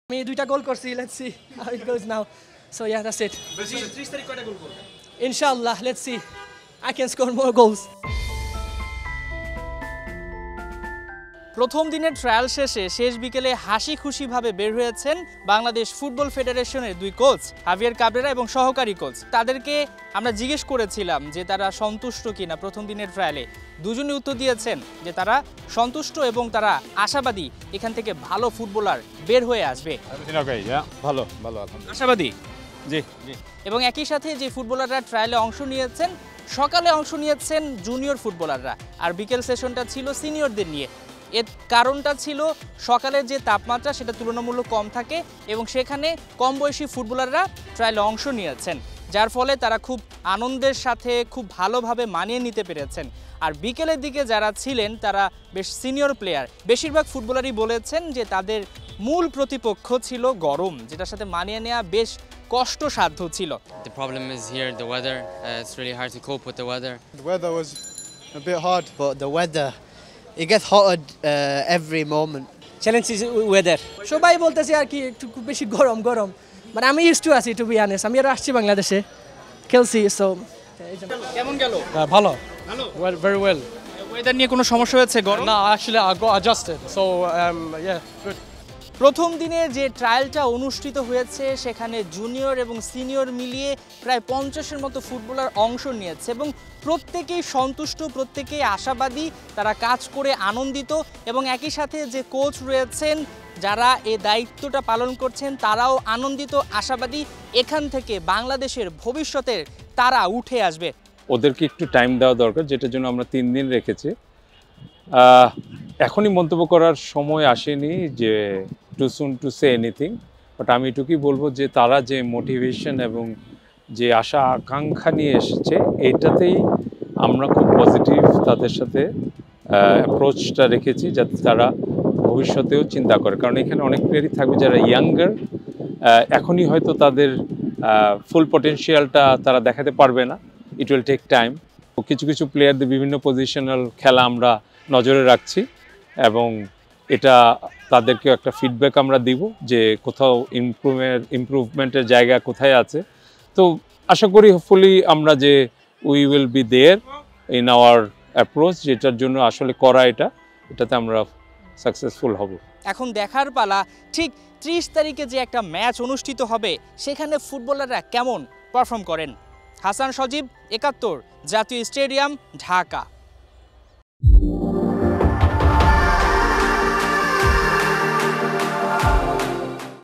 আমি দুইটা গোল করছি, let's see how it goes now. So yeah, that's it. 30 তারিখ কয়টা গোল করবে? Inshallah, let's see. I can score more goals. প্রথম দিনের ট্রায়াল শেষে শেষ বিকেলে হাসি খুশিভাবে বের হয়েছেন বাংলাদেশ ফুটবল ফেডারেশনের দুই কোচ হাভিয়ার কাবরেরা এবং সহকারী কোচ। তাদেরকে আমরা জিজ্ঞেস করেছিলাম যে তারা সন্তুষ্ট কিনা প্রথম দিনের ট্রায়ালে। দুজনই উত্তর দিয়েছেন যে তারা সন্তুষ্ট এবং তারা আশাবাদী এখান থেকে ভালো ফুটবলার বের হয়ে আসবে। ভালো আশাবাদী জি এবং একই সাথে যে ফুটবলাররা ট্রায়ালে অংশ নিয়েছেন, সকালে অংশ নিয়েছেন জুনিয়র ফুটবলাররা আর বিকেল সেশনটা ছিল সিনিয়রদের নিয়ে। এর কারণটা ছিল সকালের যে তাপমাত্রা সেটা তুলনামূলক কম থাকে এবং সেখানে কম বয়সী ফুটবলাররা ট্রায়ালে অংশ নিয়েছেন, যার ফলে তারা খুব আনন্দের সাথে খুব ভালোভাবে মানিয়ে নিতে পেরেছেন। আর বিকেলের দিকে যারা ছিলেন তারা বেশ সিনিয়র প্লেয়ার। বেশিরভাগ ফুটবলারই বলেছেন যে তাদের মূল প্রতিপক্ষ ছিল গরম, যেটার সাথে মানিয়ে নেওয়া বেশ কষ্টসাধ্য ছিল। The problem is here, the weather. It's really hard to cope with the weather. The weather was a bit hard. But the weather, it gets hotter every moment. Challenge is weather. সবাই বলতেছে আর কি একটু খুব বেশি গরম গরম, মানে আমি ইউজ টু আছি টু বি অনেস্ট। আমি আর আসছি বাংলাদেশে খেলছি, সো কেমন গেল? ভালো ভালো, very well. ওয়েদার নিয়ে কোনো সমস্যা হয়েছে গরম? No, actually I got adjusted, so yeah, good. প্রথম দিনের যে ট্রায়ালটা অনুষ্ঠিত হয়েছে সেখানে জুনিয়র এবং সিনিয়র মিলিয়ে প্রায় 50-এর মতো ফুটবলার অংশ নিয়েছে এবং প্রত্যেকেই সন্তুষ্ট, প্রত্যেকেই আশাবাদী, তারা কাজ করে আনন্দিত এবং একই সাথে যে কোচ রয়েছেন যারা এই দায়িত্বটা পালন করছেন তারাও আনন্দিত, আশাবাদী এখান থেকে বাংলাদেশের ভবিষ্যতের তারা উঠে আসবে। ওদেরকে একটু টাইম দেওয়া দরকার, যেটার জন্য আমরা 3 দিন রেখেছি। এখনই মন্তব্য করার সময় আসেনি যে too soon to say anything, but আমি এটুকুই বলবো যে তারা যে মোটিভেশন এবং যে আশা আকাঙ্ক্ষা নিয়ে এসেছে এটাতেই আমরা খুব পজিটিভ তাদের সাথে অ্যাপ্রোচটা রেখেছি, যাতে তারা ভবিষ্যতেও চিন্তা করে। কারণ এখানে অনেক প্লেয়ারই থাকবে যারা ইয়াঙ্গার, এখনই হয়তো তাদের ফুল পটেনশিয়ালটা তারা দেখাতে পারবে না, ইট উইল টেক টাইম। কিছু কিছু প্লেয়ারদের বিভিন্ন পজিশনাল খেলা আমরা নজরে রাখছি এবং এটা তাদেরকে একটা ফিডব্যাক আমরা দিব যে কোথাও ইমপ্রুভমেন্টের জায়গা কোথায় আছে। তো আশা করি হোপফুলি আমরা যে we will be there in our approach, যেটার জন্য আসলে করা এটাতে আমরা সাকসেসফুল হব। এখন দেখার পালা ঠিক 30 তারিখে যে একটা ম্যাচ অনুষ্ঠিত হবে সেখানে ফুটবলাররা কেমন পারফর্ম করেন। হাসান সজীব, 71 জাতীয় স্টেডিয়াম, ঢাকা।